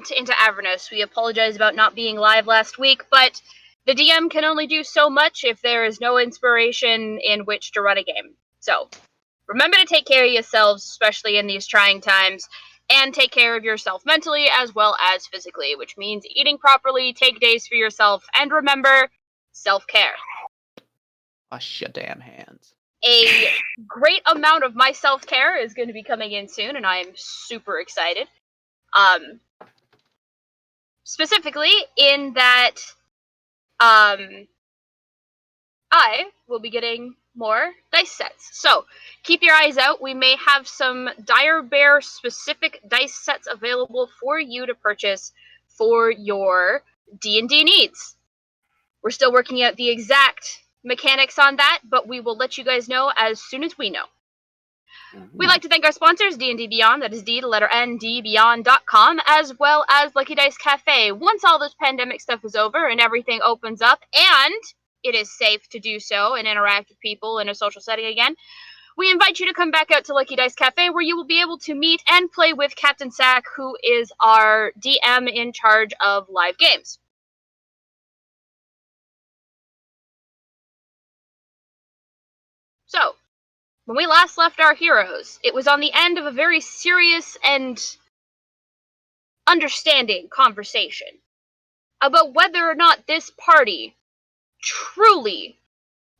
descent into Avernus. We apologize about not being live last week, but the DM can only do so much if there is no inspiration in which to run a game. So, remember to take care of yourselves, especially in these trying times, and take care of yourself mentally as well as physically, which means eating properly, take days for yourself, and remember, self-care. Wash your damn hands. A great amount of my self-care is going to be coming in soon, and I am super excited. Specifically in that I will be getting more dice sets. So, keep your eyes out. We may have some Dire Bear specific dice sets available for you to purchase for your D&D needs. We're still working out the exact mechanics on that, but we will let you guys know as soon as we know. We'd like to thank our sponsors, D&D Beyond, that is D, the letter N, D, Beyond.com, as well as Lucky Dice Cafe. Once all this pandemic stuff is over and everything opens up, and it is safe to do so and interact with people in a social setting again, we invite you to come back out to Lucky Dice Cafe, where you will be able to meet and play with Captain Sack, who is our DM in charge of live games. So, when we last left our heroes, it was on the end of a very serious and understanding conversation about whether or not this party truly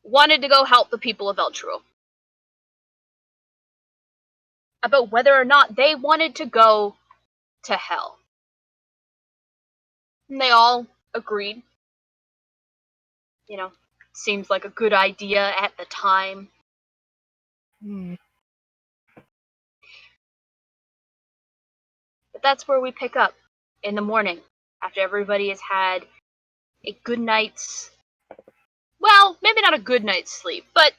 wanted to go help the people of Eltrue. About whether or not they wanted to go to hell. And they all agreed. You know, seems like a good idea at the time. But that's where we pick up in the morning, after everybody has had a good night's, well, maybe not a good night's sleep, but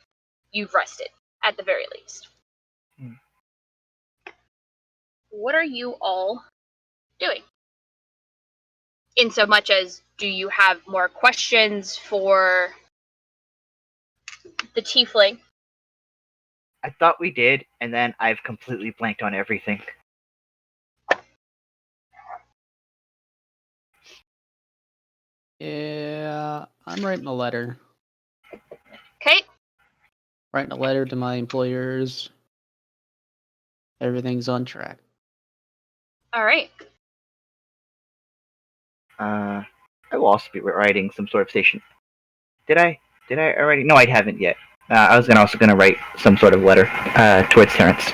you've rested, at the very least. What are you all doing? In so much as, do you have more questions for the tiefling? I thought we did, and then I've completely blanked on everything. Yeah, I'm writing a letter. Okay. Writing a letter to my employers. Everything's on track. Alright. I will also be writing some sort of station. Did I already? No, I haven't yet. I was also gonna write some sort of letter towards Terrence.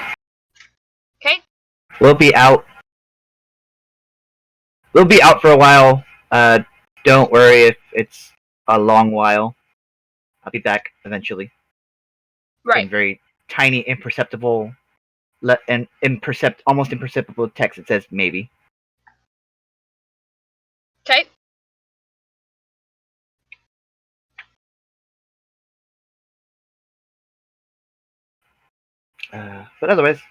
Okay. We'll be out for a while. Don't worry if it's a long while. I'll be back eventually. Right. In very tiny, imperceptible, almost imperceptible text. It says maybe. Okay. But otherwise,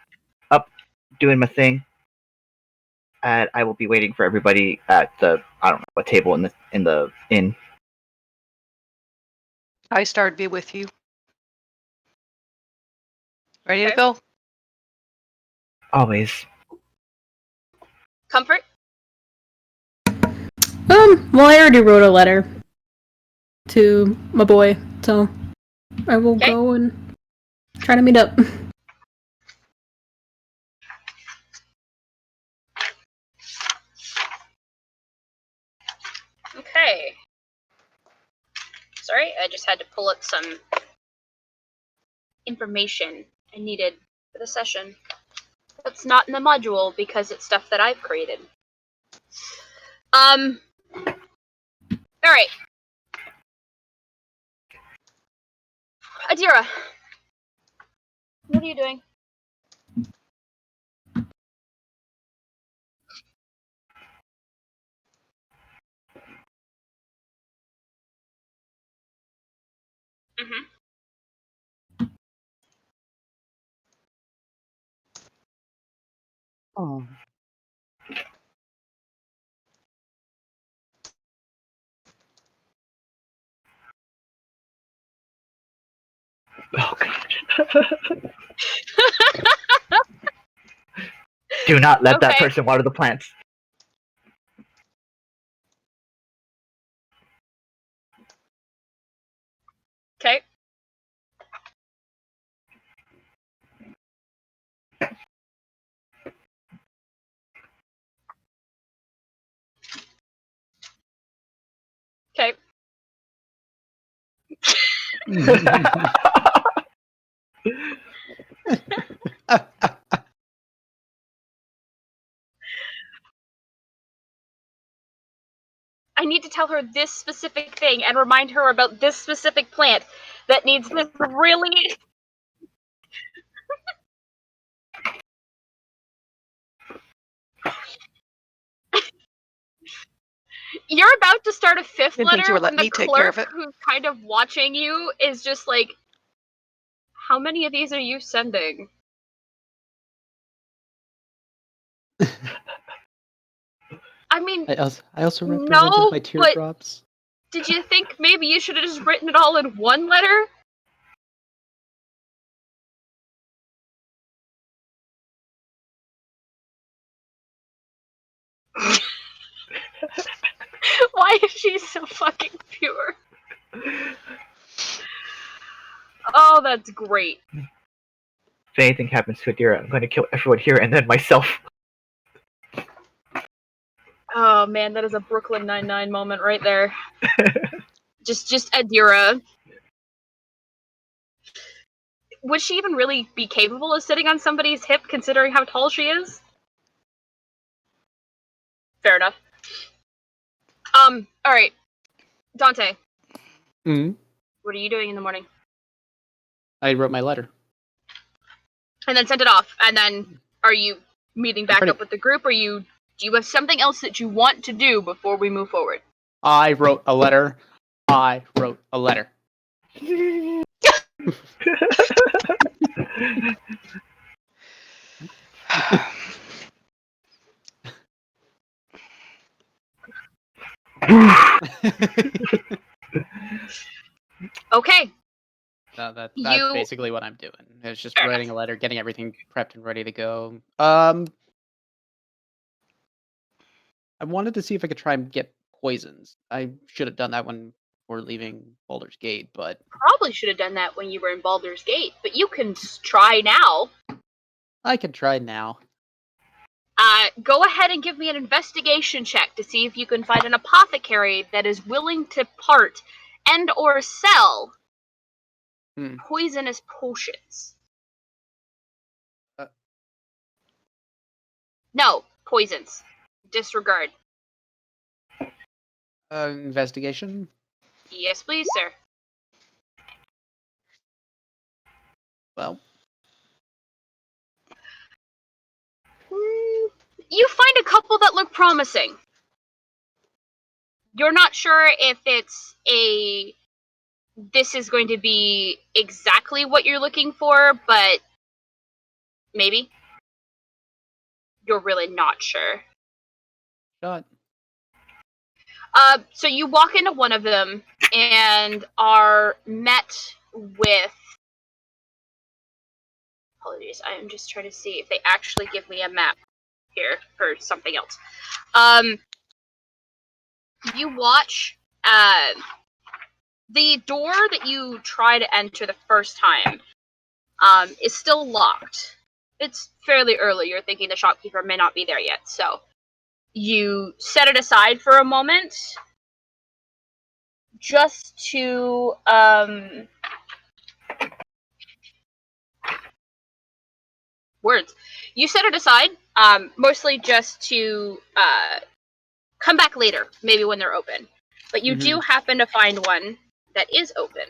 up doing my thing. And I will be waiting for everybody at the a table in the inn. I started be with you. Ready Okay. to go? Always. Comfort? Well, I already wrote a letter to my boy, so I will go and try to meet up. Okay. Sorry, I just had to pull up some information I needed for the session. That's not in the module because it's stuff that I've created. Alright. Adira. What are you doing? Mm-hmm. Oh. Oh god. Do not let that person water the plants. Okay. Okay. I need to tell her this specific thing and remind her about this specific plant that needs this really. You're about to start a fifth Didn't think you letter would let when the me take care of clerk it. who's kind of watching you is just like, how many of these are you sending? I mean, I also represented no, my but teardrops. did you think maybe you should have just written it all in one letter? Why is she so fucking pure? Oh, that's great. If anything happens to Adira, I'm going to kill everyone here and then myself. Oh man, that is a Brooklyn Nine-Nine moment right there. just Adira. Would she even really be capable of sitting on somebody's hip, considering how tall she is? Fair enough. Alright. Dante, Mm. what are you doing in the morning? I wrote my letter. And then sent it off, and then are you meeting back Ready. up with the group, or do you have something else that you want to do before we move forward? I wrote a letter. I wrote a letter. Okay. No, that's You- basically what I'm doing. It's just Fair writing enough. a letter, getting everything prepped and ready to go. I wanted to see if I could try and get poisons. I should have done that when we're leaving Baldur's Gate, but Probably should have done that when you were in Baldur's Gate, but you can try now. I can try now. Go ahead and give me an investigation check to see if you can find an apothecary that is willing to part and or sell poisonous potions. Uh. No, poisons. Disregard. Investigation? Yes, please, sir. Well, You find a couple that look promising. You're not sure if this is going to be exactly what you're looking for, but maybe. You're really not sure. shot. So you walk into one of them and are met with. Apologies, I am just trying to see if they actually give me a map here for something else. You watch. The door that you try to enter the first time is still locked. It's fairly early. You're thinking the shopkeeper may not be there yet, so you set it aside for a moment just to words. You set it aside mostly just to come back later, maybe when they're open. But you do happen to find one that is open.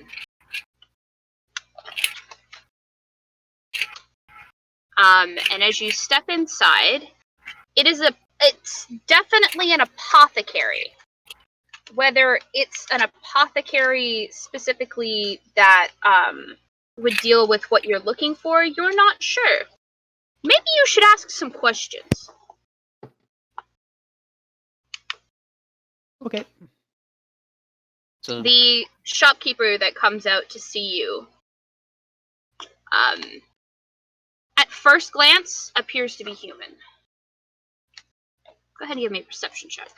And as you step inside, it's definitely an apothecary. Whether it's an apothecary specifically that would deal with what you're looking for, you're not sure. Maybe you should ask some questions. Okay. So The shopkeeper that comes out to see you, at first glance, appears to be human. Go ahead and give me a perception check.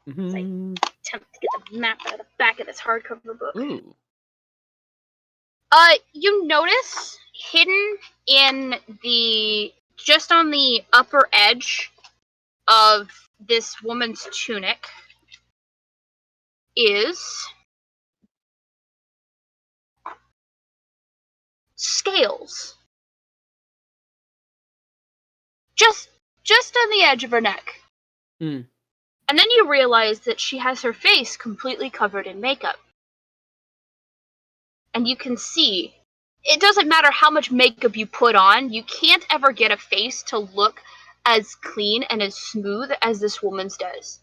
Mhm. Attempt to get the map out of the back of this hardcover book. Ooh. You notice hidden in just on the upper edge of this woman's tunic is scales. Just on the edge of her neck. Hmm. And then you realize that she has her face completely covered in makeup. And you can see, it doesn't matter how much makeup you put on, you can't ever get a face to look as clean and as smooth as this woman's does.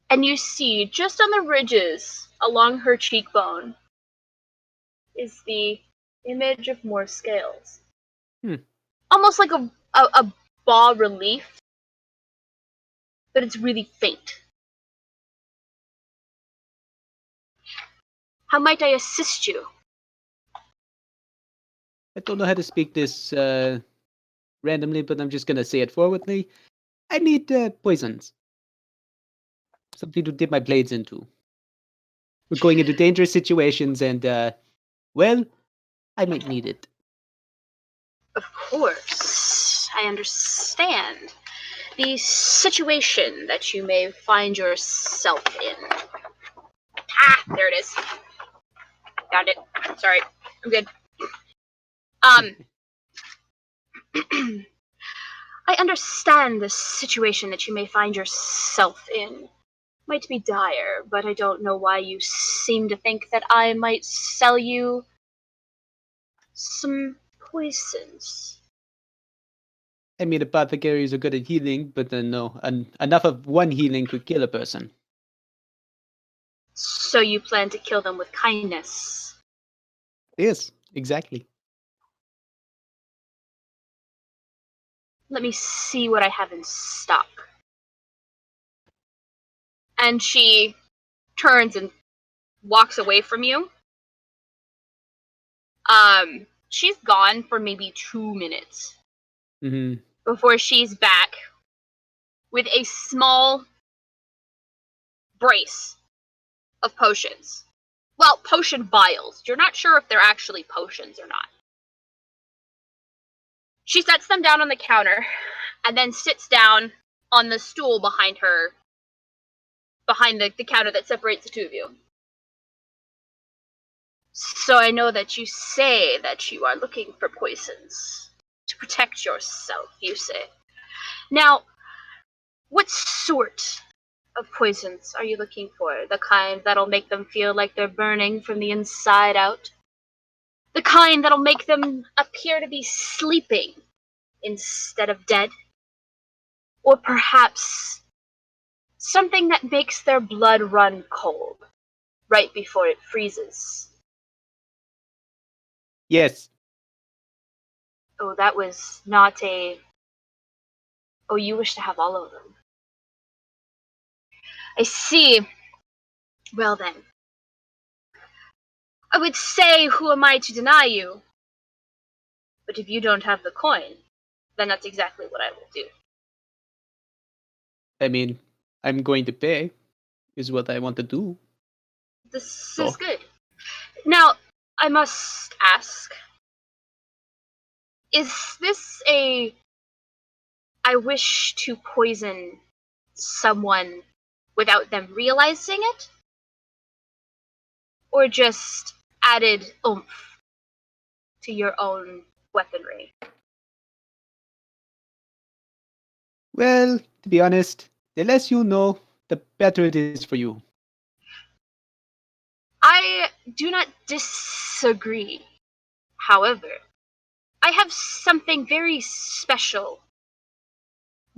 And you see, just on the ridges along her cheekbone, is the image of more scales. Hmm. Almost like a bas relief, but it's really faint. How might I assist you? I don't know how to speak this randomly, but I'm just gonna say it forwardly. I need poisons. Something to dip my blades into. We're going into dangerous situations, and well, I might need it. Of course, I understand the situation that you may find yourself in. Ah, there it is. Got it. Sorry, I'm good. I understand the situation that you may find yourself in. Might be dire, but I don't know why you seem to think that I might sell you some poisons. I mean, apothecaries are good at healing, but no, enough of one healing could kill a person. So you plan to kill them with kindness. Yes, exactly. Let me see what I have in stock. And she turns and walks away from you. She's gone for maybe 2 minutes Mm-hmm. before she's back with a small brace of potions. Well, potion vials. You're not sure if they're actually potions or not. She sets them down on the counter and then sits down on the stool behind her, behind the counter that separates the two of you. So I know that you say that you are looking for poisons to protect yourself, you say. Now, what sort of poisons are you looking for? The kind that'll make them feel like they're burning from the inside out? The kind that'll make them appear to be sleeping instead of dead? Or perhaps something that makes their blood run cold right before it freezes? Yes. Oh, that was not a... Oh, you wish to have all of them. I see. Well then. I would say, who am I to deny you? But if you don't have the coin, then that's exactly what I will do. I mean, I'm going to pay, is what I want to do. This Oh. is good. Now, I must ask, is this a... I wish to poison someone without them realizing it? Or just added oomph to your own weaponry? Well, to be honest, the less you know, the better it is for you. I do not disagree. However, I have something very special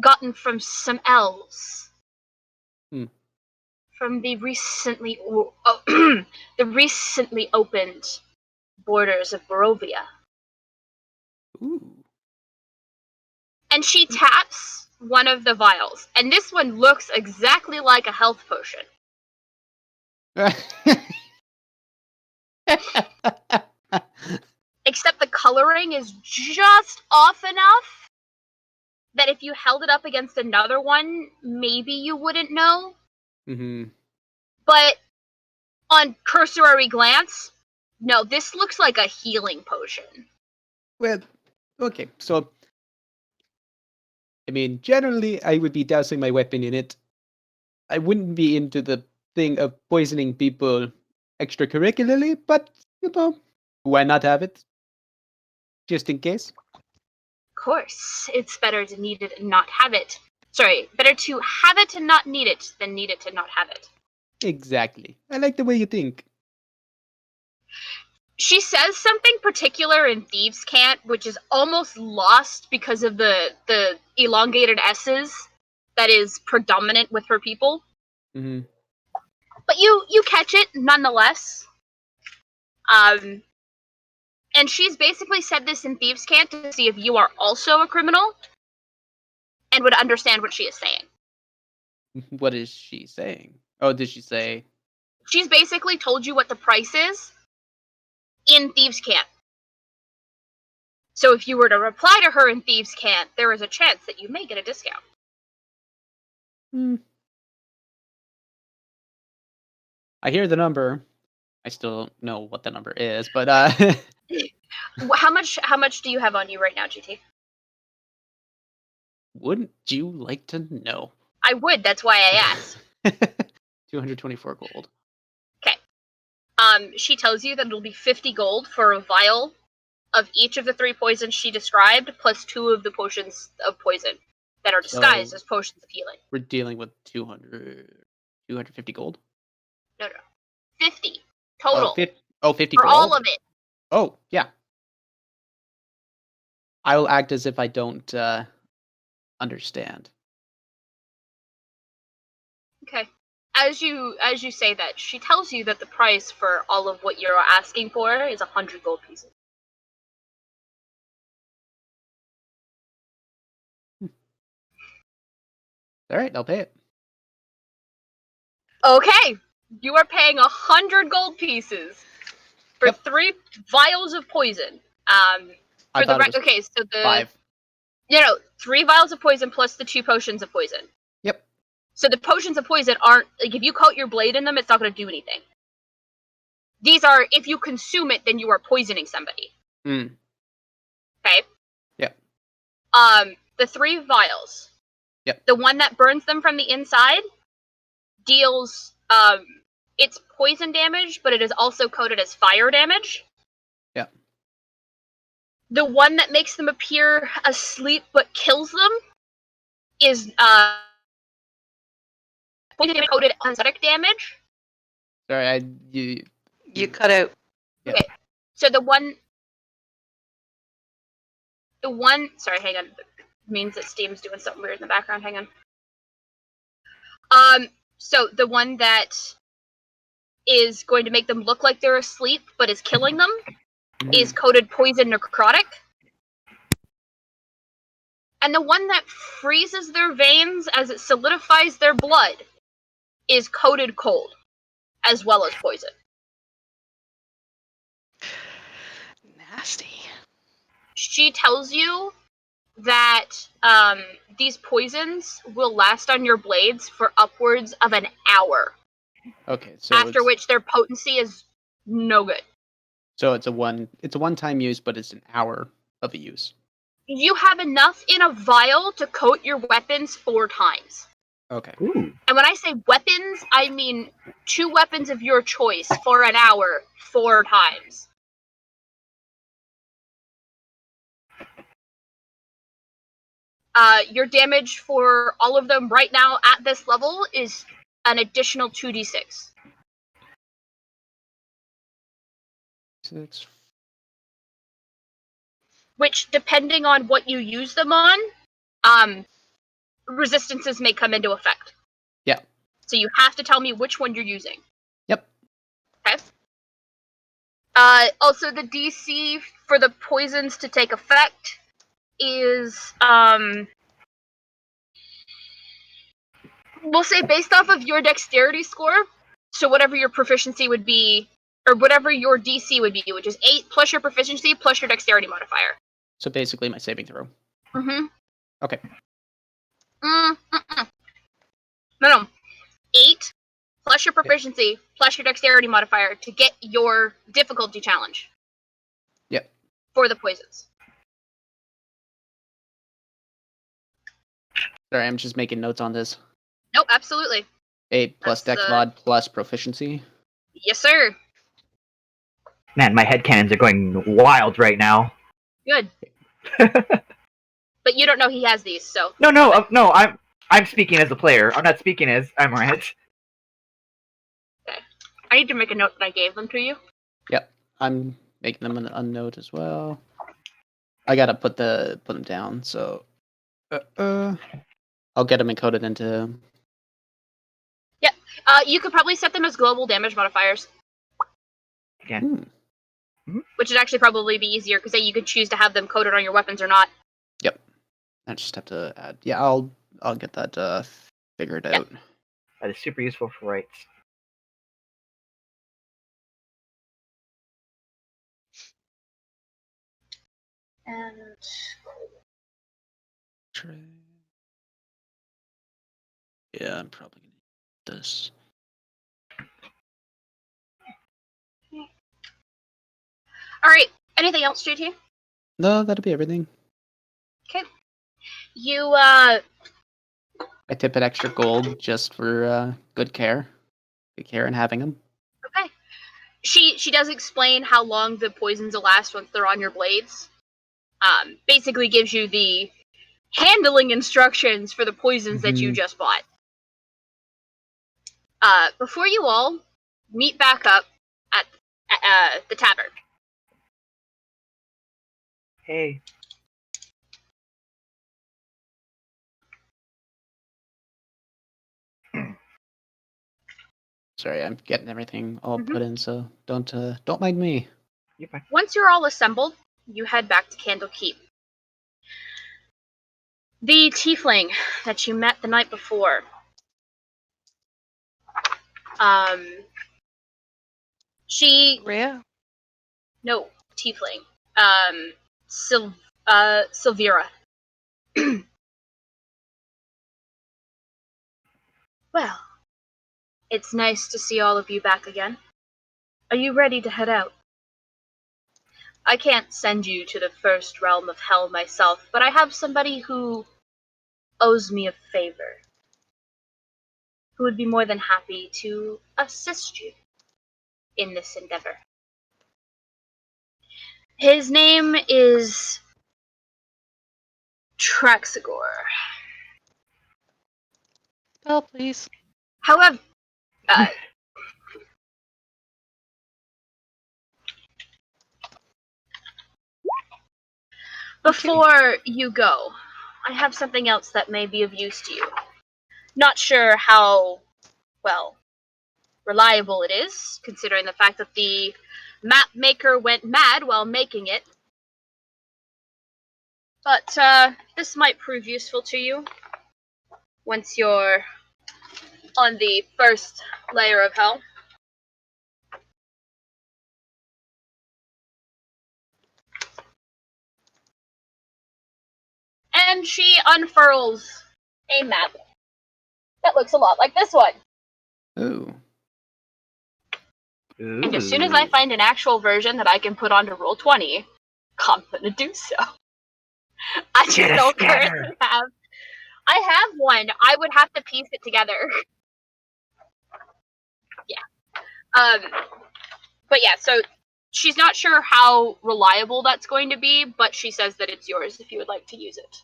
gotten from some elves Hmm. from the recently the recently opened borders of Barovia. Ooh. And she taps one of the vials, and this one looks exactly like a health potion. Except the coloring is just off enough that if you held it up against another one, maybe you wouldn't know. Mm-hmm. But on cursory glance, no, this looks like a healing potion. Well, okay, so I mean, generally, I would be dousing my weapon in it. I wouldn't be into the thing of poisoning people extracurricularly, but, why not have it? Just in case. Of course, it's better to need it and not have it. Sorry, better to have it and not need it than need it to not have it. Exactly. I like the way you think. She says something particular in Thieves' Cant, which is almost lost because of the elongated S's that is predominant with her people. Mm-hmm. But you catch it nonetheless. And she's basically said this in Thieves' Cant to see if you are also a criminal and would understand what she is saying. What is she saying? Oh, did she say? She's basically told you what the price is in Thieves' Cant. So if you were to reply to her in Thieves' Cant, there is a chance that you may get a discount. I hear the number. I still don't know what the number is, but How much do you have on you right now, GT? wouldn't you like to know? I would, that's why I asked. 224 gold. Okay. She tells you that it'll be 50 gold for a vial of each of the 3 poisons she described, plus 2 of the potions of poison that are disguised as potions of healing. We're dealing with 250 gold? No. 50 total. 50 for gold? all of it. Oh, yeah. I'll act as if I don't understand. Okay. As you say that, she tells you that the price for all of what you're asking for is 100 gold pieces. All right, I'll pay it. Okay, you are paying 100 gold pieces for 3 vials of poison. I thought it was okay, so the 5. 3 vials of poison plus the 2 potions of poison. Yep. So the potions of poison aren't like if you coat your blade in them, it's not going to do anything. These are if you consume it, then you are poisoning somebody. Mm. Okay. Yep. The 3 vials. Yep. The one that burns them from the inside deals it's poison damage, but it is also coded as fire damage. Yeah. The one that makes them appear asleep but kills them is poison damage coded anesthetic damage. Sorry, You cut out. Yeah. Okay. So the one sorry, hang on. It means that Steam's doing something weird in the background. Hang on. So the one that is going to make them look like they're asleep but is killing them is coded poison necrotic. And the one that freezes their veins as it solidifies their blood is coded cold, as well as poison. Nasty. She tells you that these poisons will last on your blades for upwards of an hour. Okay, so after which their potency is no good. So it's a one-time use, but it's an hour of a use. You have enough in a vial to coat your weapons 4 times. Okay. Ooh. And when I say weapons, I mean 2 weapons of your choice for an hour 4 times. Your damage for all of them right now at this level is an additional 2d6. 6. Which, depending on what you use them on, resistances may come into effect. Yeah. So you have to tell me which one you're using. Yep. Okay. Also, the DC for the poisons to take effect is, we'll say based off of your dexterity score, so whatever your proficiency would be, or whatever your DC would be, which is 8 plus your proficiency plus your dexterity modifier. So basically my saving throw. Mm-hmm. Okay. No. 8 plus your proficiency plus your dexterity modifier to get your difficulty challenge. Yep. For the poisons. Sorry, I'm just making notes on this. Nope, absolutely. 8 plus That's dex the- mod plus proficiency. Yes, sir. Man, my headcanons are going wild right now. Good. But you don't know he has these, so. No, I'm speaking as a player. I'm not speaking as Amaranth. I need to make a note that I gave them to you. Yep. I'm making them an unnote as well. I gotta put them down, so I'll get them encoded into. You could probably set them as global damage modifiers, Again. which would actually probably be easier because then you could choose to have them coded on your weapons or not. Yep. I just have to add. Yeah, I'll get that figured out. That is super useful for rights. And Yeah, I'm probably gonna do this. all right. Anything else, JT? No, that'll be everything. Okay. You I tip it extra gold just for good care and having them. okay. She does explain how long the poisons will last once they're on your blades. Basically gives you the handling instructions for the poisons that you just bought. Before you all meet back up at the tavern. Hey. Sorry, I'm getting everything all put in, so don't mind me. You're fine. Once you're all assembled, you head back to Candlekeep. The tiefling that you met the night before. She Rhea? no tiefling. Silvira. Well, it's nice to see all of you back again. Are you ready to head out? I can't send you to the first realm of hell myself, but I have somebody who owes me a favor. Who would be more than happy to assist you in this endeavor. His name is Traxagor. Spell, please. However, before you go, I have something else that may be of use to you. Not sure how, well, reliable it is, considering the fact that the map maker went mad while making it. But this might prove useful to you once you're on the first layer of hell. And she unfurls a map that looks a lot like this one. Ooh. And as soon as I find an actual version that I can put onto Roll20, I'm gonna do so. I just don't currently have. I have one. I would have to piece it together. Yeah. But yeah, so she's not sure how reliable that's going to be, but she says that it's yours if you would like to use it.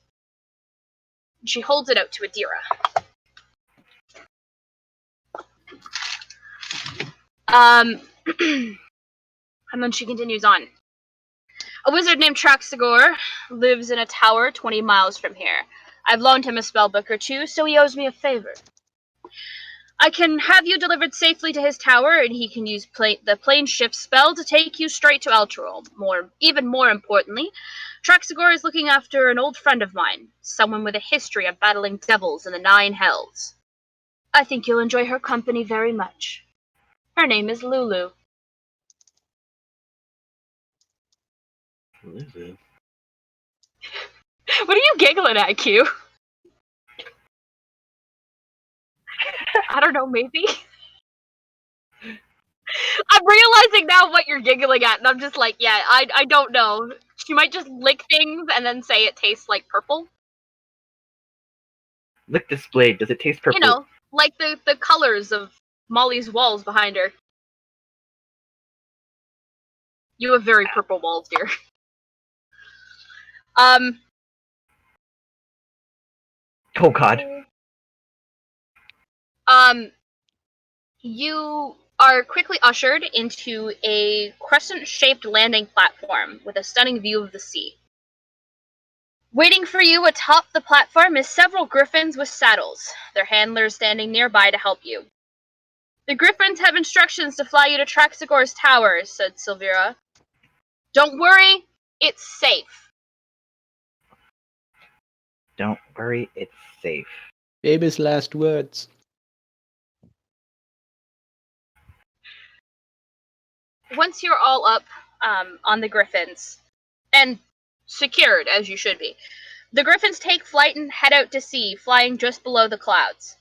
She holds it out to Adira. And then she continues on. A wizard named Traxagor lives in a tower 20 miles from here. I've loaned him a spellbook or two, so he owes me a favor. I can have you delivered safely to his tower, and he can use the plane shift spell to take you straight to Elturel. Even more importantly, Traxagor is looking after an old friend of mine, someone with a history of battling devils in the Nine Hells. I think you'll enjoy her company very much. Her name is Lulu. Lulu. What are you giggling at, Q? I don't know, maybe? I'm realizing now what you're giggling at, and I'm just like, yeah, I don't know. She might just lick things and then say it tastes like purple. Lick this blade. Does it taste purple? You know, like the colors of Molly's walls behind her. You have very purple walls, dear. Oh God. You are quickly ushered into a crescent-shaped landing platform with a stunning view of the sea. Waiting for you atop the platform is several griffins with saddles, their handlers standing nearby to help you. The griffins have instructions to fly you to Traxagor's tower, said Silvira. Don't worry, it's safe. Don't worry, it's safe. Famous last words. Once you're all up on the griffins, and secured, as you should be, the griffins take flight and head out to sea, flying just below the clouds.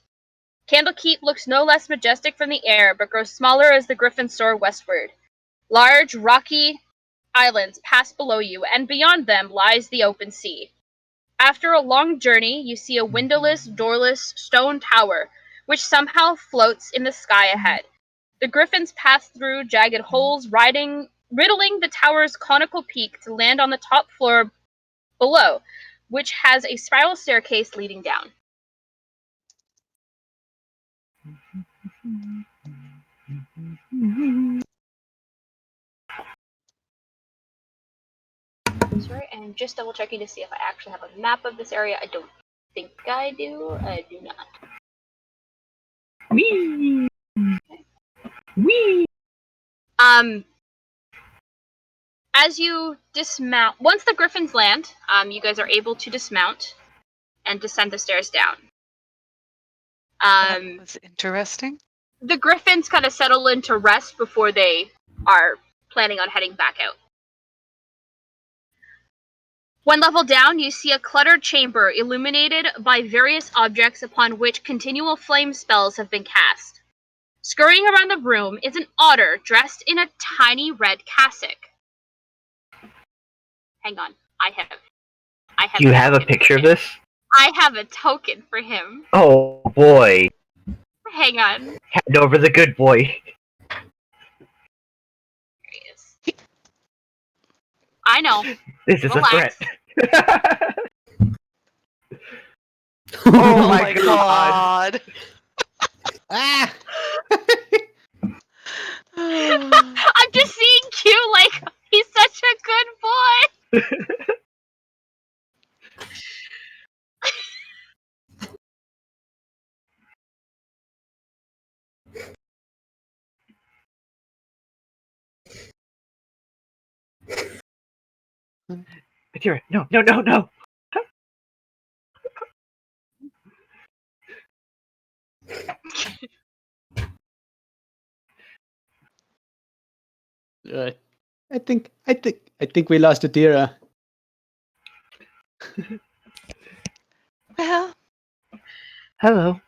Candlekeep looks no less majestic from the air, but grows smaller as the griffins soar westward. Large, rocky islands pass below you, and beyond them lies the open sea. After a long journey, you see a windowless, doorless stone tower, which somehow floats in the sky ahead. The griffins pass through jagged holes, riddling the tower's conical peak to land on the top floor below, which has a spiral staircase leading down. Sorry, and just double checking to see if I actually have a map of this area. I don't think I do. I do not. Whee! Whee! As you dismount, once the griffins land, you guys are able to dismount and descend the stairs down. That was interesting. The griffins kind of settle into rest before they are planning on heading back out. One level down, you see a cluttered chamber illuminated by various objects upon which continual flame spells have been cast. Scurrying around the room is an otter dressed in a tiny red cassock. Hang on, I have. You have a picture of this? I have a token for him. Oh boy. Hang on. Hand over the good boy. There he is. I know. This is Relax. a threat. Oh my God. Ah! I'm just seeing Q like he's such a good boy. Akira, no, no, no, no. I think we lost Adira. Well, Hello.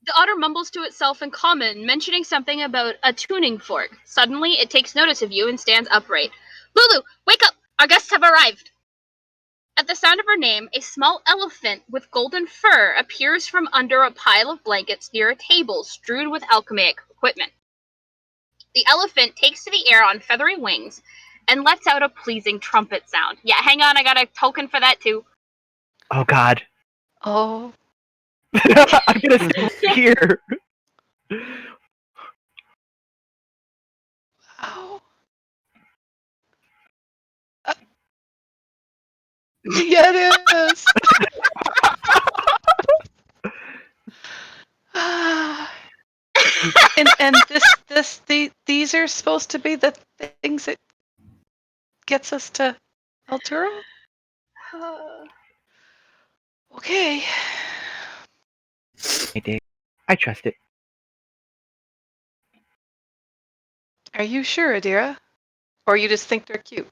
The otter mumbles to itself in common, mentioning something about a tuning fork. Suddenly, it takes notice of you and stands upright. Lulu, wake up! Our guests have arrived! At the sound of her name, a small elephant with golden fur appears from under a pile of blankets near a table strewn with alchemic equipment. The elephant takes to the air on feathery wings and lets out a pleasing trumpet sound. Yeah, hang on, I got a token for that too. Oh God. oh, I'm gonna stay here. wow. Yeah, it is. and these are supposed to be the things that gets us to Alturo? Okay. I trust it. Are you sure, Adira? Or you just think they're cute?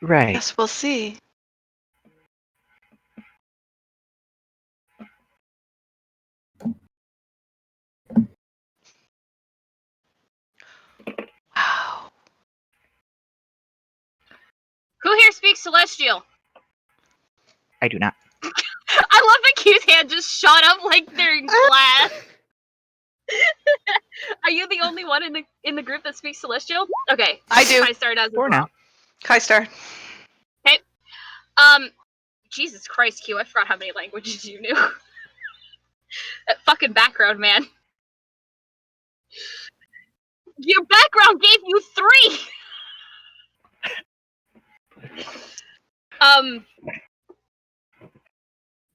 Right. Yes, we'll see. Wow. Who here speaks Celestial? I do not. I love that Q's hand just shot up like they're in class. Are you the only one in the group that speaks Celestial? Okay. I do. I started as For well. now. Kai-Star. Jesus Christ, Q, I forgot how many languages you knew. That fucking background, man. Your background gave you 3!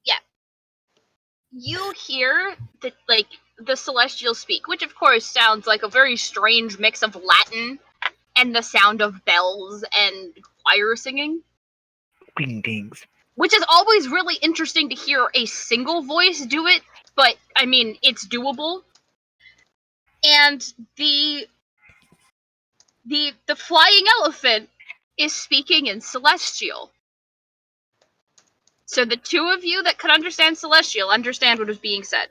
Yeah. You hear the Celestial speak, which of course sounds like a very strange mix of Latin and the sound of bells and choir singing. Ding dings. Which is always really interesting to hear a single voice do it, but I mean, it's doable. And the flying elephant is speaking in Celestial. So the two of you that could understand Celestial understand what was being said.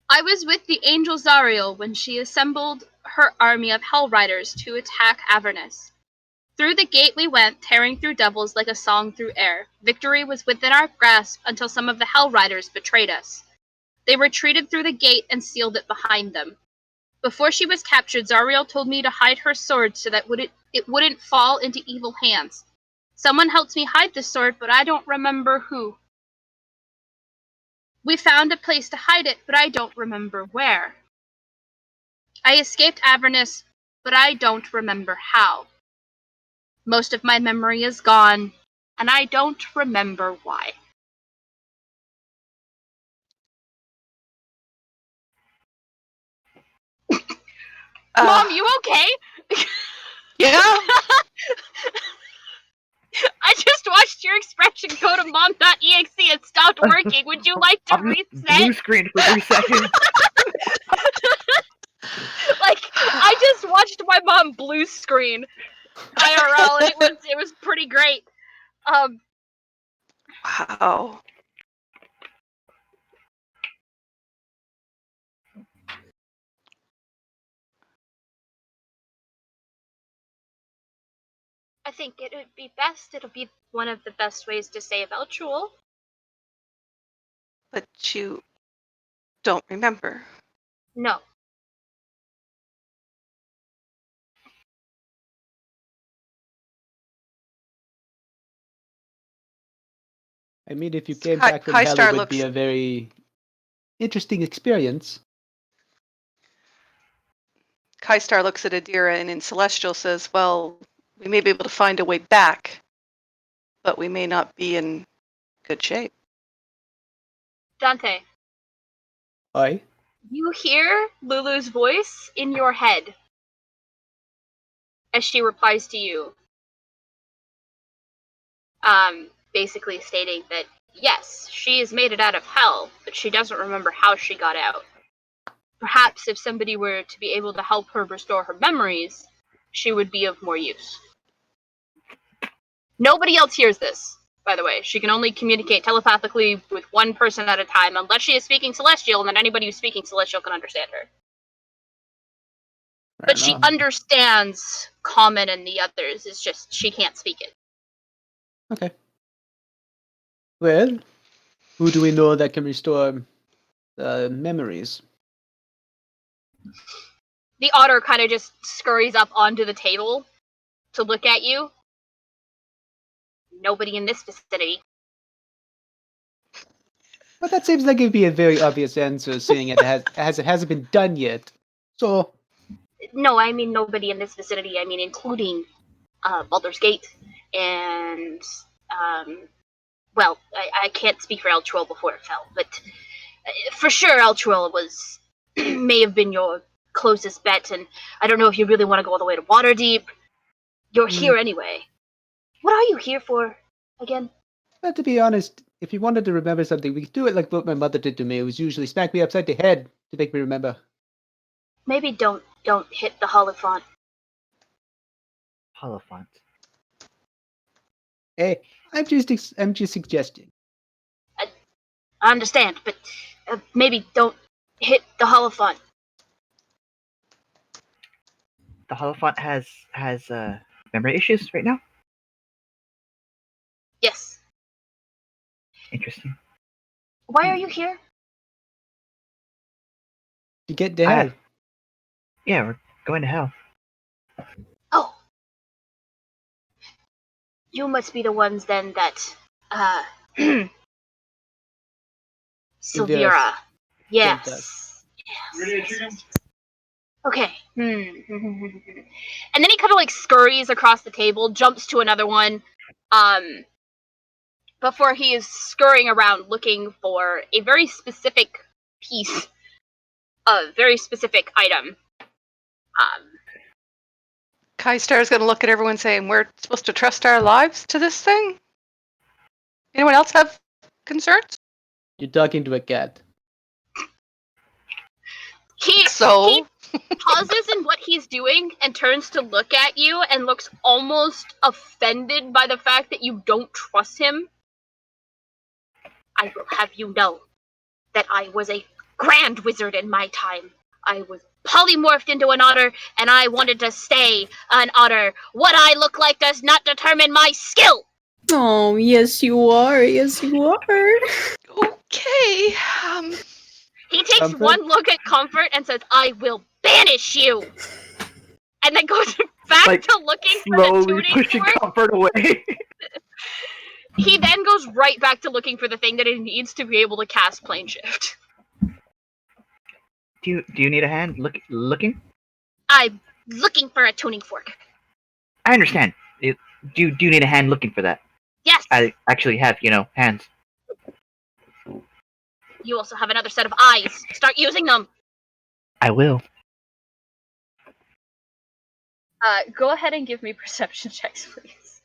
I was with the angel Zariel when she assembled her army of Hell Riders to attack Avernus. Through the gate we went, tearing through devils like a song through air. Victory was within our grasp until some of the Hell Riders betrayed us. They retreated through the gate and sealed it behind them. Before she was captured, Zariel told me to hide her sword so that it wouldn't fall into evil hands. Someone helped me hide the sword, but I don't remember who. We found a place to hide it, but I don't remember where. I escaped Avernus, but I don't remember how. Most of my memory is gone, and I don't remember why. Mom, you okay? Yeah. I just watched your expression go to mom.exe and stopped working. Would you like to Blue reset? screen for 3 seconds. Like, I just watched my mom blue screen IRL, and it was pretty great. Wow. I think it would be best. It'll be one of the best ways to save Eltruel. But you don't remember. No. I mean, if you came Hi- back from Hi, hell, Star it would looks- be a very interesting experience. Kai-Star looks at Adira and in Celestial says, well, we may be able to find a way back, but we may not be in good shape. Dante, Aye. you hear Lulu's voice in your head as she replies to you. Basically stating that, yes, she has made it out of hell, but she doesn't remember how she got out. Perhaps if somebody were to be able to help her restore her memories, she would be of more use. Nobody else hears this, by the way. She can only communicate telepathically with one person at a time, unless she is speaking Celestial, and then anybody who's speaking Celestial can understand her. Fair But she enough. understands Common and the others, it's just she can't speak it. Okay. Well, who do we know that can restore memories? The otter kind of just scurries up onto the table to look at you. Nobody in this vicinity. But that seems like it'd be a very obvious answer, seeing it hasn't been done yet. So, No, I mean nobody in this vicinity. I mean including Baldur's Gate and well, I can't speak for Eltruel before it fell, but for sure Eltruel was may have been your closest bet, and I don't know if you really want to go all the way to Waterdeep. You're here anyway. What are you here for again? but to be honest, if you wanted to remember something, we could do it like what my mother did to me. It was usually smack me upside the head to make me remember. maybe don't hit the Holophant. Holophant. Hey, I'm just suggesting. I understand, but maybe don't hit the Holophant. The Holophant has memory issues right now. Yes. Interesting. Why are you here? To get to hell. Yeah, we're going to hell. Oh. You must be the ones then that, Silvira. sent us. Yes. Okay. And then he kind of like scurries across the table, jumps to another one, before he is scurrying around looking for a very specific piece, a very specific item. Kai-Star's going to look at everyone saying, we're supposed to trust our lives to this thing? Anyone else have concerns? You're talking to a cat. He pauses in what he's doing and turns to look at you and looks almost offended by the fact that you don't trust him. I will have you know that I was a grand wizard in my time. I was polymorphed into an otter, and I wanted to stay an otter. What I look like does not determine my skill! Oh, yes you are. Yes you are. Okay. He takes Comfort? one look at Comfort and says, I will banish you! And then goes back Like, to looking for the Slowly tuning pushing fork. Comfort away. He then goes right back to looking for the thing that he needs to be able to cast Plane Shift. Do you need a hand looking? I'm looking for a tuning fork. I understand. Do you need a hand looking for that? Yes! I actually have, hands. You also have another set of eyes. Start using them. I will. Go ahead and give me perception checks, please.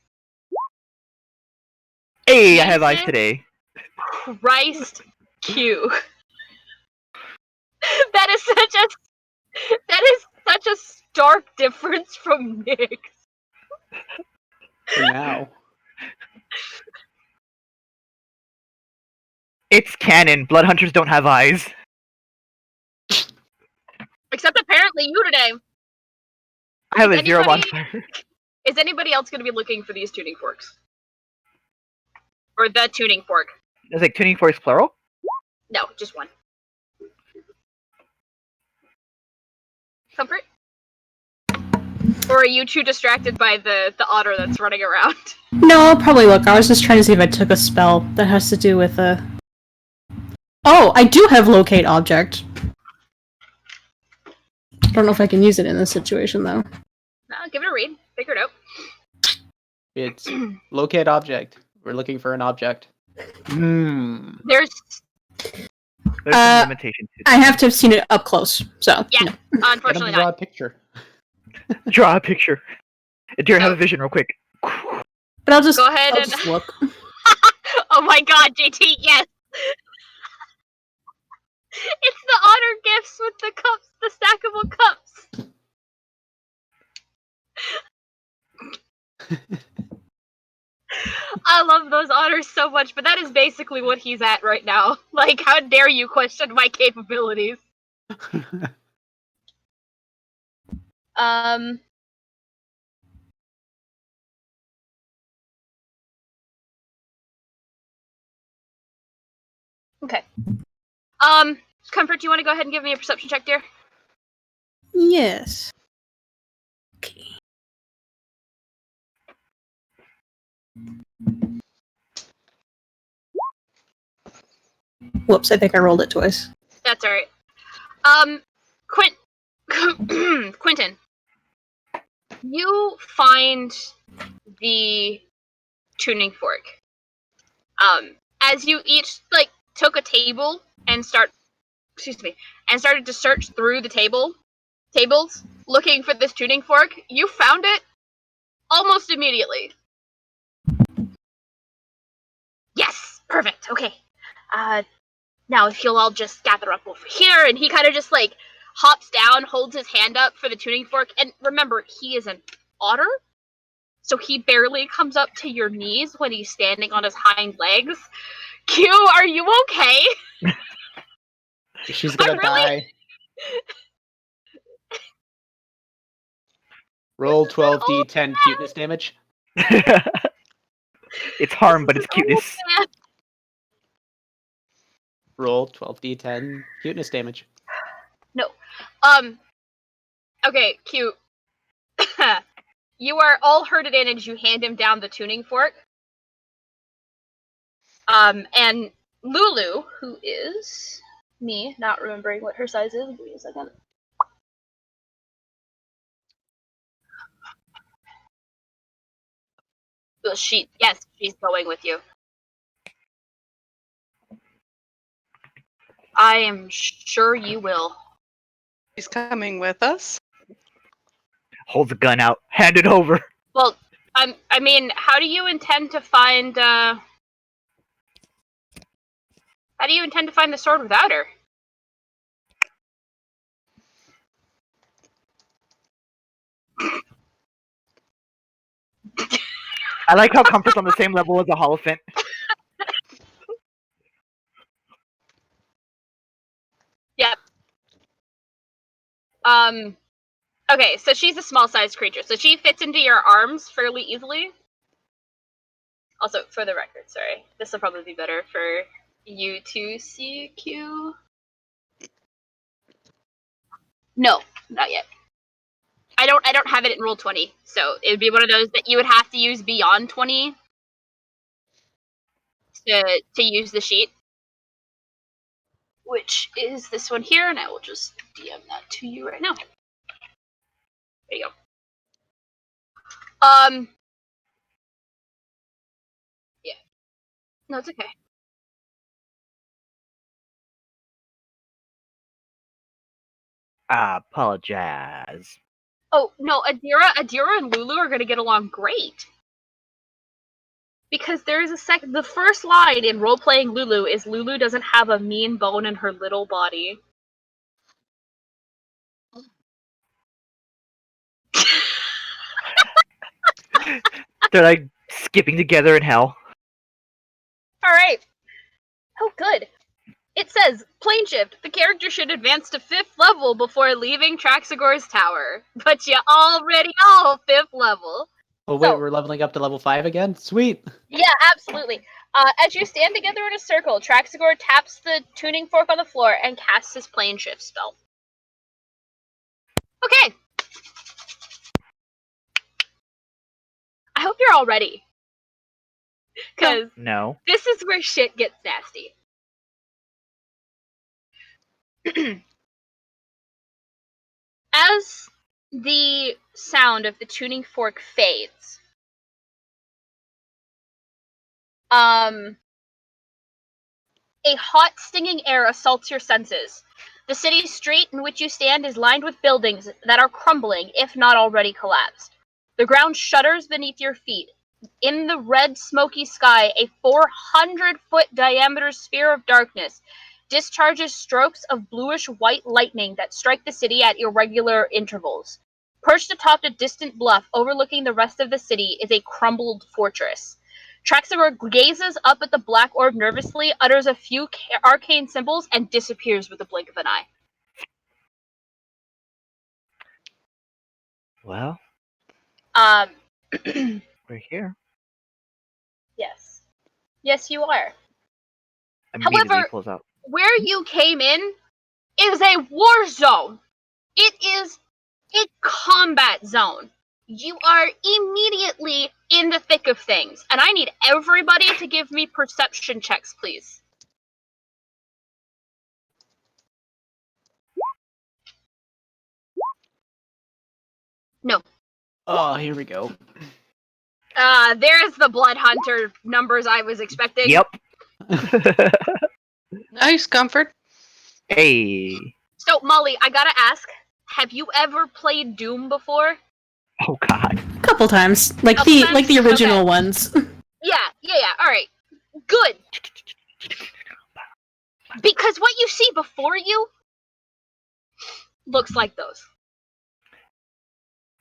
Hey, I have eyes Jesus today. Christ Q. That is such a stark difference from Nick. For now. It's canon. Blood hunters don't have eyes. Except apparently you today. I have Is a 0 anybody- modifier. Is anybody else going to be looking for these tuning forks? Or the tuning fork? It's like tuning forks plural. No, just one. Comfort? Or are you too distracted by the otter that's running around? No, I'll probably look. I was just trying to see if I took a spell that has to do with a. Oh, I do have locate object. I don't know if I can use it in this situation though. No, give it a read. Figure it out. It's locate object. We're looking for an object. There's There's some limitations. I have to have seen it up close, so. Yeah. you know. Get him unfortunately to draw not. a picture. Draw a picture. Dear, have a vision real quick. But I'll just, Go ahead I'll and just look. oh my god, JT, yes! It's the otter gifts with the cups, the stackable cups. I love those otters so much, but that is basically what he's at right now. Like, how dare you question my capabilities? Okay. Comfort, do you want to go ahead and give me a perception check, dear? Yes. Okay. Whoops, I think I rolled it twice. That's alright. Quentin, you find the tuning fork. As you each took a table and started to search through the tables looking for this tuning fork, you found it almost immediately. Yes, perfect. Okay. Now if you'll all just gather up over here, and he kind of just hops down, holds his hand up for the tuning fork, and remember, he is an otter, so he barely comes up to your knees when he's standing on his hind legs. Q, are you okay? She's gonna die. Roll 12d10 cuteness damage. It's harm, but it's cuteness. Man. Roll 12d10 cuteness damage. No. Okay, Q. You are all herded in as you hand him down the tuning fork. And Lulu, who is me, not remembering what her size is. Give me a second. Well, yes, she's going with you. I am sure you will. He's coming with us. Holds a gun out. Hand it over. Well, I mean, how do you intend to find, How do you intend to find the sword without her? I like how Comfort's on the same level as a Holophant. Yep. Okay, so she's a small-sized creature, so she fits into your arms fairly easily. Also, for the record, sorry, this will probably be better for you to see, Q. No, not yet. I don't have it in roll 20, so it would be one of those that you would have to use beyond 20 to use the sheet, which is this one here, and I will just DM that to you right now. There you go. Yeah. No, it's okay. I apologize. Oh, no, Adira and Lulu are gonna get along great. Because there is the first line in role-playing Lulu is Lulu doesn't have a mean bone in her little body. They're like skipping together in hell. Alright. Oh, good. It says, plane shift. The character should advance to 5th level before leaving Traxagor's tower. But you already know 5th level. Oh wait, So- we're leveling up to level 5 again? Sweet! Yeah, absolutely. As you stand together in a circle, Traxagor taps the tuning fork on the floor and casts his plane shift spell. Okay. I hope you're all ready. Because No. this is where shit gets nasty. As the sound of the tuning fork fades, a hot, stinging air assaults your senses. The city street in which you stand is lined with buildings that are crumbling, if not already collapsed. The ground shudders beneath your feet. In the red, smoky sky, a 400-foot diameter sphere of darkness discharges strokes of bluish-white lightning that strike the city at irregular intervals. Perched atop a distant bluff overlooking the rest of the city is a crumbled fortress. Traxagor gazes up at the black orb nervously, utters a few arcane symbols, and disappears with a blink of an eye. Well, we're here. Yes. Yes, you are. Immediately However- pulls out. Where you came in is a war zone. It is a combat zone. You are immediately in the thick of things, and I need everybody to give me perception checks, please. No. Oh, here we go. There's the Blood Hunter numbers I was expecting. Yep. Nice, Comfort. Hey. So, Molly, I gotta ask, have you ever played Doom before? Oh God. A couple times, like Couple the times? like the original Okay. ones. Yeah, alright. Good. Because what you see before you looks like those.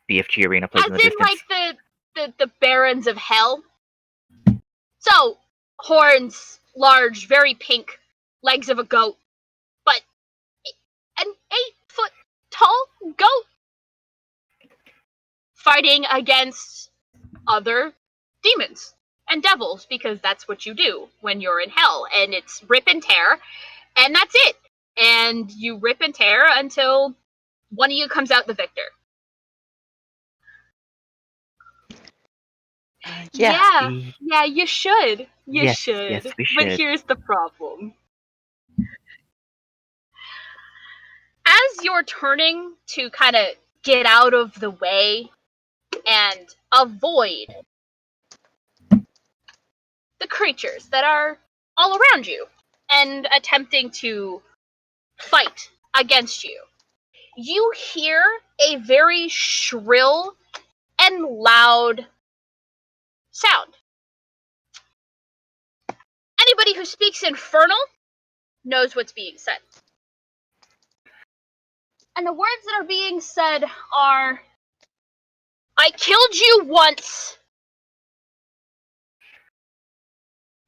BFG arena plays As in in, the distance. like, the barons of hell. So, horns, large, very pink, legs of a goat, but an 8-foot tall goat fighting against other demons and devils, because that's what you do when you're in hell, and it's rip and tear, and that's it. And you rip and tear until one of you comes out the victor. Yeah. Yeah, you should. You Yes, should. yes, we But should. here's the problem. As you're turning to kind of get out of the way and avoid the creatures that are all around you and attempting to fight against you, you hear a very shrill and loud sound. Anybody who speaks Infernal knows what's being said. And the words that are being said are, I killed you once,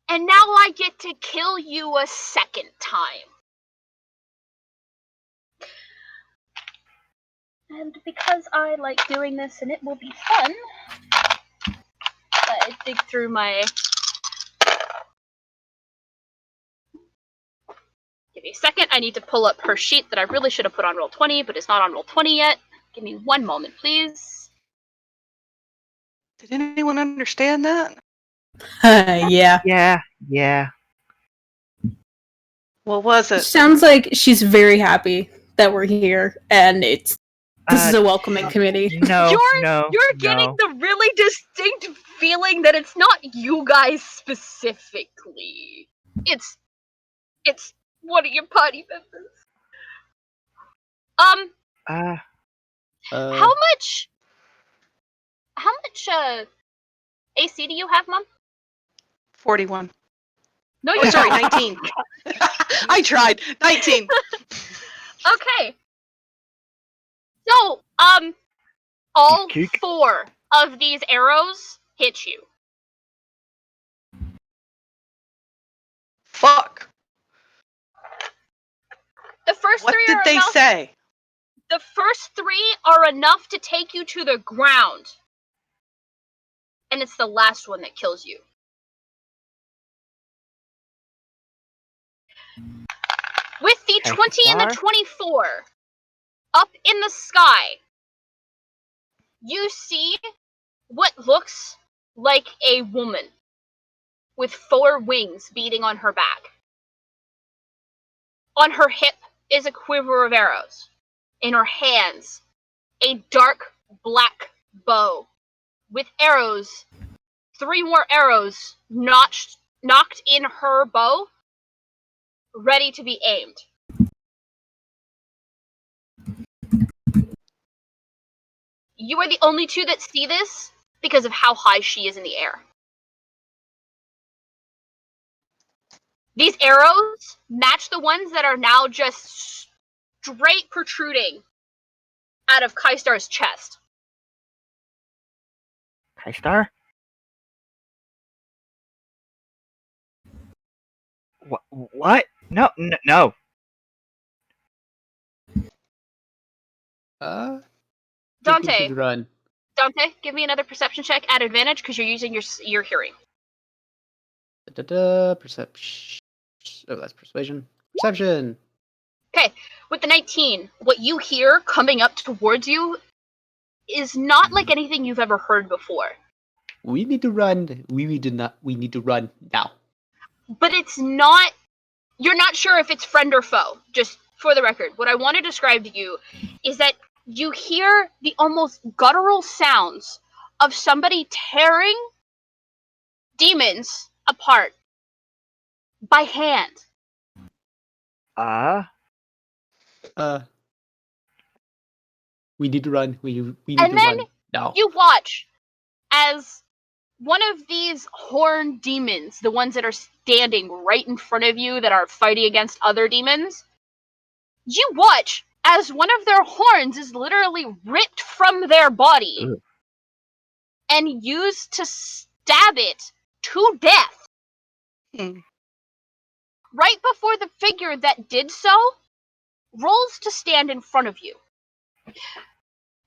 and now I get to kill you a second time. And because I like doing this and it will be fun, I dig through my... Give me a second, I need to pull up her sheet that I really should have put on Roll20, but it's not on Roll20 yet. Give me 1 moment, please. Did anyone understand that? Yeah. Yeah. What was it? Sounds like she's very happy that we're here, and this is a welcoming committee. No, You're getting the really distinct feeling that it's not you guys specifically. It's one of your party members. How much AC do you have, Mom? 41. No, Oh, sorry, 19. I tried. 19. Okay. So, all Geek. 4 of these arrows hit you. Fuck. The first What 3 did are they enough. say? The first 3 are enough to take you to the ground. And it's the last one that kills you. With the 20 and the 24 up in the sky, you see what looks like a woman with 4 wings beating on her back. On her hip is a quiver of arrows. In her hands, a dark black bow with arrows, 3 more arrows knocked in her bow, ready to be aimed. You are the only 2 that see this because of how high she is in the air. These arrows match the ones that are now just straight protruding out of Kaistar's chest. Kaistar? What? No. Dante, Run. Dante, give me another perception check at advantage because you're using your hearing. Perception. Oh, that's persuasion. Perception. Okay, with the 19, what you hear coming up towards you is not like anything you've ever heard before. We need to run. We need to run now. But it's not. You're not sure if it's friend or foe. Just for the record, what I want to describe to you is that you hear the almost guttural sounds of somebody tearing demons apart by hand. We need to run. We need And to then run now. you watch as one of these horned demons, the ones that are standing right in front of you that are fighting against other demons, you watch as one of their horns is literally ripped from their body Ugh. and used to stab it to death. Hmm. Right before the figure that did so rolls to stand in front of you.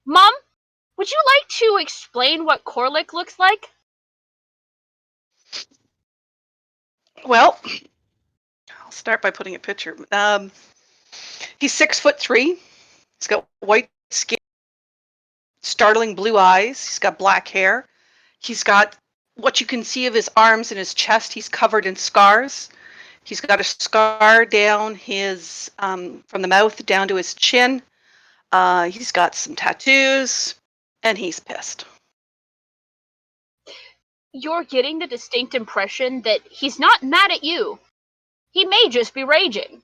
Mom, would you like to explain what Korlik looks like? Well, I'll start by putting a picture. He's 6'3". He's got white skin, startling blue eyes. He's got black hair. He's got what you can see of his arms and his chest. He's covered in scars. He's got a scar down his from the mouth down to his chin. He's got some tattoos, and he's pissed. You're getting the distinct impression that he's not mad at you. He may just be raging.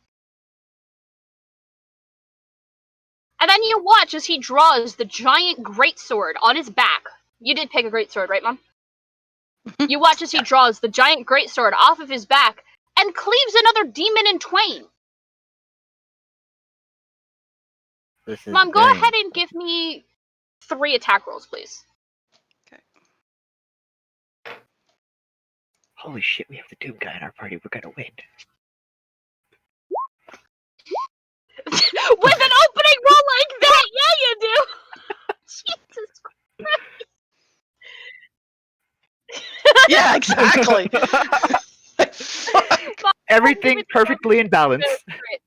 And then you watch as he draws the giant greatsword on his back. You did pick a greatsword, right, Mom? You watch as he draws the giant greatsword off of his back and cleaves another demon in twain. This is Mom, go very- ahead and give me 3 attack rolls, please. Holy shit, we have the Doom guy in our party. We're gonna win. With an opening roll like that, yeah, you do. Jesus Christ. Yeah, exactly. Mom, Everything perfectly in balance. crit.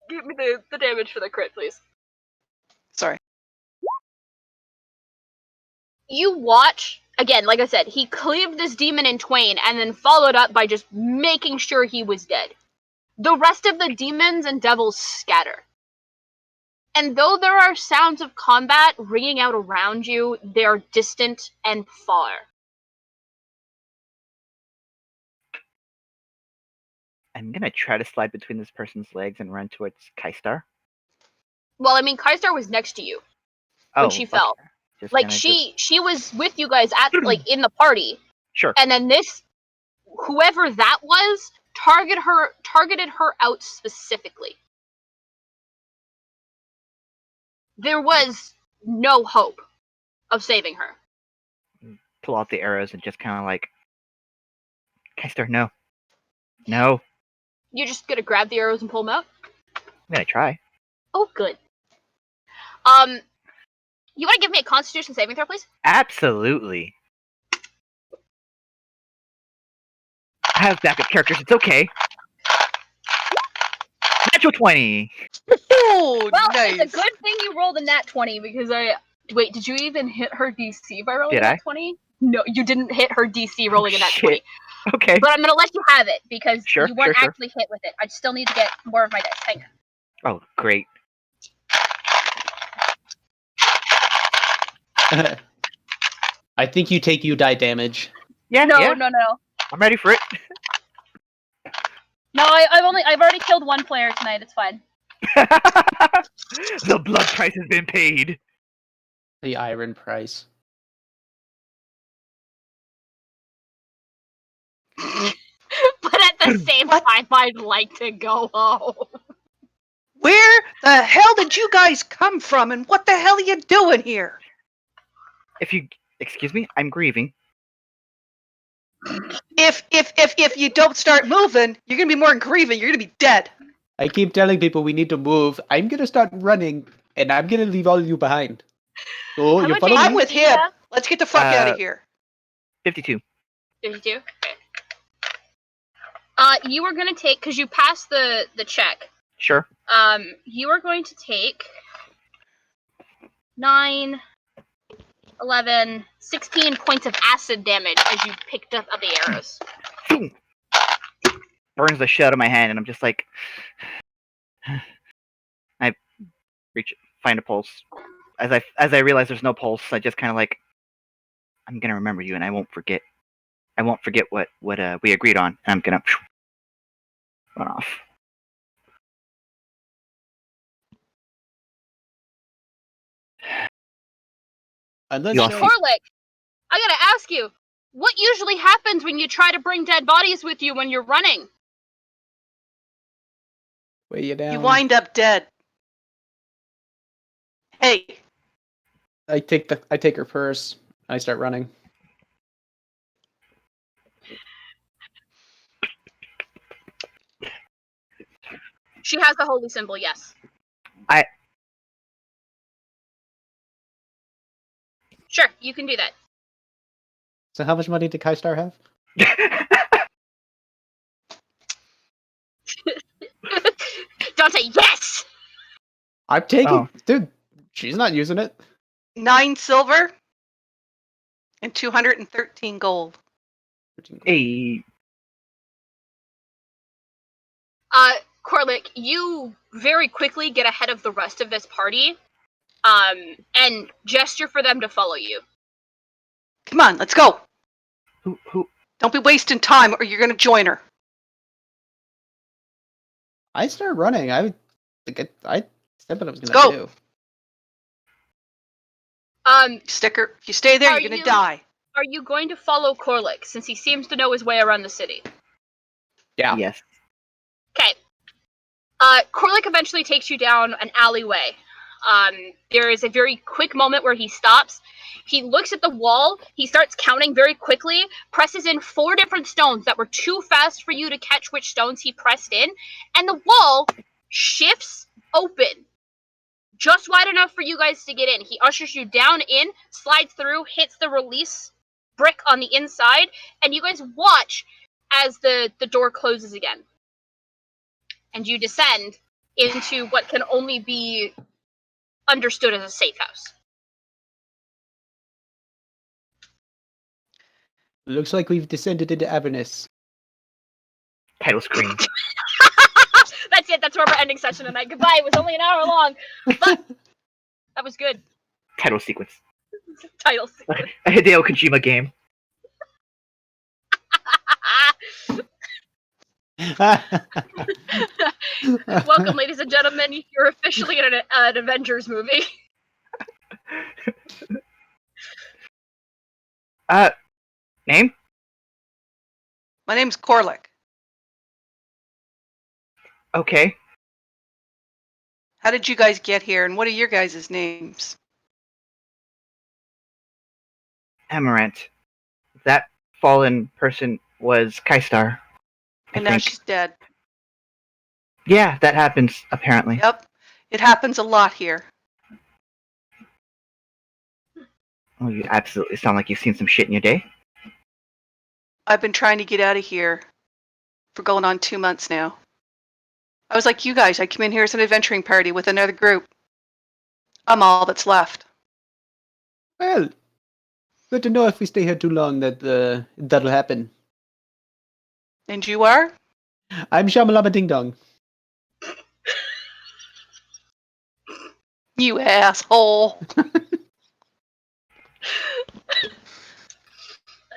Give me the damage for the crit, please. Sorry. You watch, again, like I said, he cleaved this demon in twain and then followed up by just making sure he was dead. The rest of the demons and devils scatter. And though there are sounds of combat ringing out around you, they are distant and far. I'm gonna try to slide between this person's legs and run towards Kaistar. Well, I mean, Kaistar was next to you when she fuck fell. her. Just Like, gonna she was with you guys at, like, in the party. Sure. And then whoever that was, targeted her out specifically. There was no hope of saving her. Pull out the arrows and just kind of like, Kaistar, no. No. You're just gonna grab the arrows and pull them out? I'm gonna try. Oh, good. You wanna give me a Constitution saving throw, please? Absolutely. I have backup characters. It's okay. Natural 20. Oh, Well, nice. it's a good thing you rolled a nat 20 because wait, did you even hit her DC by rolling Did a I? nat 20? No, you didn't hit her DC rolling a nat shit. 20. Okay. But I'm gonna let you have it because Sure, you weren't sure. actually hit with it. I still need to get more of my dice. Hang on. Oh, great. I think you die damage. Yeah, No, yeah. no. I'm ready for it. No, I've already killed one player tonight. It's fine. The blood price has been paid. The iron price. But at the same time, I'd like to go home. Where the hell did you guys come from, and what the hell are you doing here? If you excuse me, I'm grieving. If you don't start moving, you're gonna be more than grieving. You're gonna be dead. I keep telling people we need to move. I'm gonna start running, and I'm gonna leave all of you behind. So How you about follow I'm me? with him. Let's get the fuck out of here. 52. 52? Okay. You were gonna take, because you passed the check, Sure. you are going to take 9, 11, 16 points of acid damage as you picked up the arrows. Burns the shit out of my hand, and I'm just like, I find a pulse. As I realize there's no pulse, I just kind of like, I'm gonna remember you, and I won't forget. I won't forget what we agreed on, and I'm gonna run off. Unless You I- also- Korlik, I gotta ask you, what usually happens when you try to bring dead bodies with you when you're running? Weigh you down. You wind up dead. Hey, I take her purse. I start running. She has the holy symbol, yes. I- Sure, you can do that. So how much money did Kaistar have? Dante, yes! I'm taking. Oh. Dude, she's not using it. 9 silver and 213 gold. Hey, Corlick, you very quickly get ahead of the rest of this party, and gesture for them to follow you. Come on, let's go. who? Don't be wasting time or you're going to join her. I start running. I said what I was Let's gonna go. do. Sticker, if you stay there, Are you're going you- to die. Are you going to follow Corlick, since he seems to know his way around the city? Yeah. Yes. Okay. Corlick eventually takes you down an alleyway. There is a very quick moment where he stops. He looks at the wall. He starts counting very quickly, presses in 4 different stones that were too fast for you to catch which stones he pressed in, and the wall shifts open. Just wide enough for you guys to get in. He ushers you down in, slides through, hits the release brick on the inside, and you guys watch as the door closes again. And you descend into what can only be understood as a safe house. Looks like we've descended into Avernus. Title screen. That's it. That's where we're ending session tonight. Goodbye. It was only an hour long, but that was good. Title sequence. Title sequence. A Hideo Kojima game. Welcome, ladies and gentlemen. You're officially in an Avengers movie. Name? My name's Corlick. Okay. How did you guys get here, and what are your guys' names? Amaranth. That fallen person was Kaistar. And now she's dead. Yeah, that happens, apparently. Yep. It happens a lot here. Oh, you absolutely sound like you've seen some shit in your day. I've been trying to get out of here for going on 2 months now. I was like you guys. I came in here as an adventuring party with another group. I'm all that's left. Well, good to know if we stay here too long that that'll happen. And you are? I'm Shamalama Ding Dong. You asshole.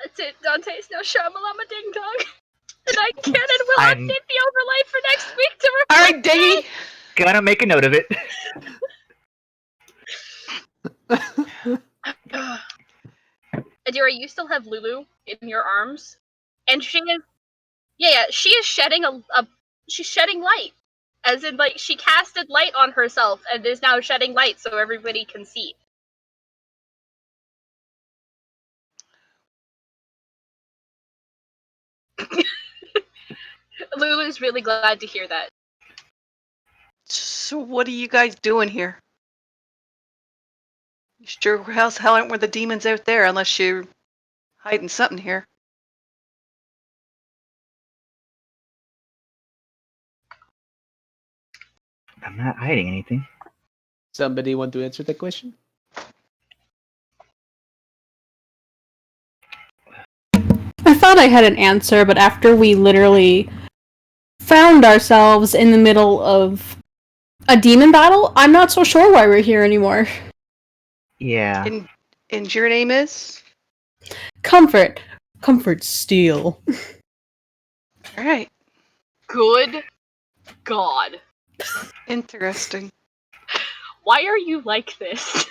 That's it. Dante's no Shamalama Ding Dong. And I can and will I'm- update the overlay for next week to All reflect right, Diggy. Gonna make a note of it. that. Adira, you still have Lulu in your arms, and she is, she is shedding she's shedding light, as in like she casted light on herself and is now shedding light so everybody can see. Lulu's really glad to hear that. So what are you guys doing here? You sure as hell aren't with the demons out there unless you're hiding something here. I'm not hiding anything. Somebody want to answer that question? I thought I had an answer, but after we literally found ourselves in the middle of a demon battle, I'm not so sure why we're here anymore. Yeah. And your name is? Comfort. Comfort Steel. All right. Good God. Interesting. Why are you like this?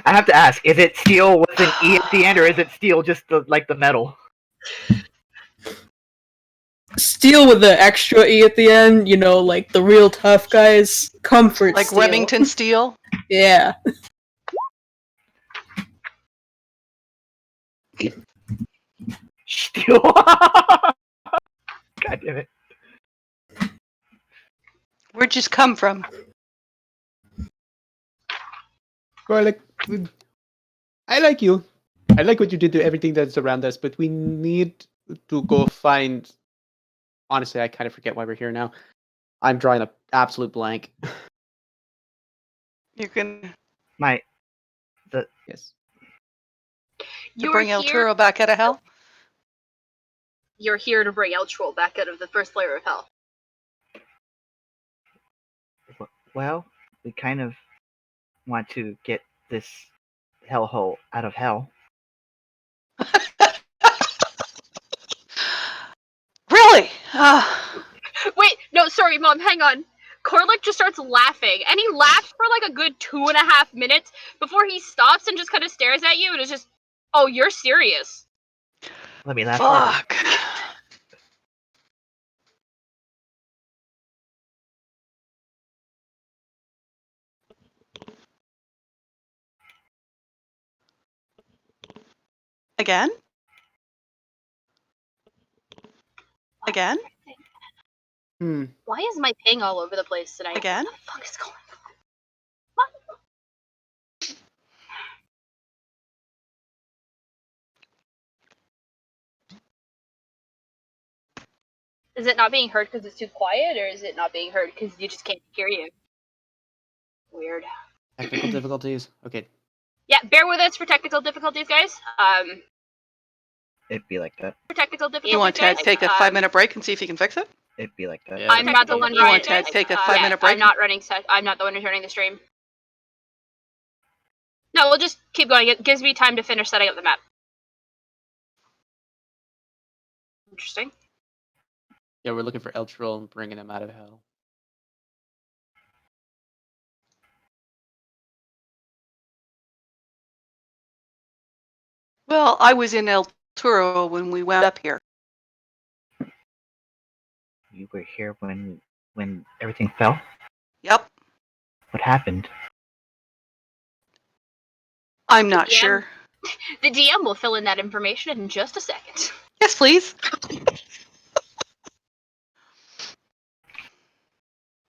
I have to ask, is it steel with an E at the end, or is it steel just the metal? Steel with the extra E at the end, you know, like the real tough guys. Comfort Like steel. Remington Steel. Yeah. Steel. God damn it. Where'd you come from? Garlic, I like you. I like what you did to everything that's around us, but we need to go find. Honestly, I kind of forget why we're here now. I'm drawing an absolute blank. You can My Yes. You're bring El here. Turo back out of hell? You're here to bring El Troll back out of the first layer of hell. well, we kind of want to get this hellhole out of hell. Really? Wait, no, sorry, Mom, hang on. Corlick just starts laughing, and he laughs for like a good 2.5 minutes before he stops and just kind of stares at you and is just, oh, you're serious. Let me laugh harder. Fuck. Again? Again? Why is my ping all over the place tonight? Again? What the fuck is going on? Is it not being heard because it's too quiet, or is it not being heard because you just can't hear you? Weird. Technical difficulties. Okay. Yeah, bear with us for technical difficulties, guys. It'd be like that. For technical difficulties, You want to guys. take a 5-minute break and see if you can fix it? It'd be like that. Yeah, I'm not the one You want running. to take a Yeah, 5-minute break? I'm not running. I'm not the one who's running the stream. No, we'll just keep going. It gives me time to finish setting up the map. Interesting. Yeah, we're looking for El Troll and bringing him out of hell. Well, I was in El Turo when we wound up here. You were here when everything fell? Yep. What happened? I'm not Yeah. sure. The DM will fill in that information in just a second. Yes, please.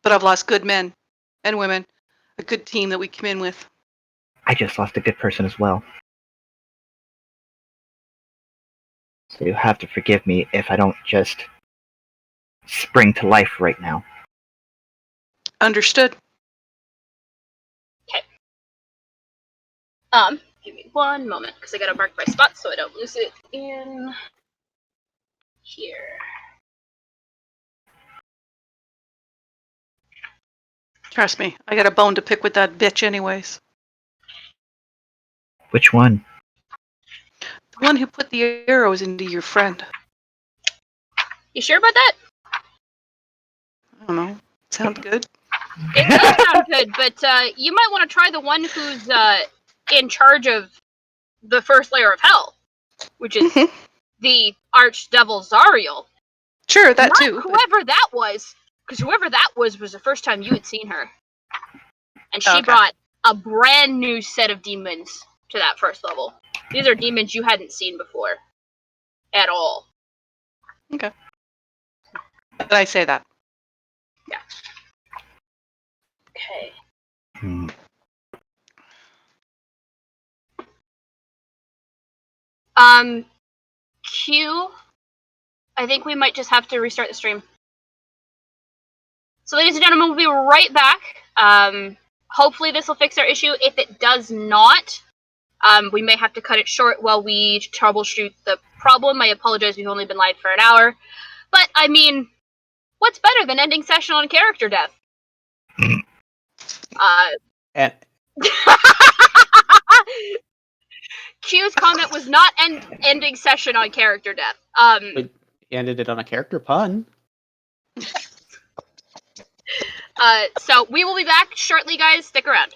But I've lost good men and women, a good team that we come in with. I just lost a good person as well. So you have to forgive me if I don't just spring to life right now. Understood. Give me one moment, because I gotta mark my spot so I don't lose it in here. Trust me, I got a bone to pick with that bitch anyways. Which one? The one who put the arrows into your friend. You sure about that? I don't know. Sound good? It does sound good, but you might want to try the one who's in charge of the first layer of hell, which is the Archdevil Zariel. Sure, that Not too. whoever that was, because whoever that was the first time you had seen her. And she Okay. brought a brand new set of demons to that first level. These are demons you hadn't seen before. At all. Okay. Did I say that? Yeah. Okay. Q, I think we might just have to restart the stream. So ladies and gentlemen, we'll be right back. Hopefully this will fix our issue. If it does not, we may have to cut it short while we troubleshoot the problem. I apologize, we've only been live for an hour. But, I mean, what's better than ending session on character death? And Q's comment was not ending session on character death. we ended it on a character pun. So we will be back shortly, guys. Stick around.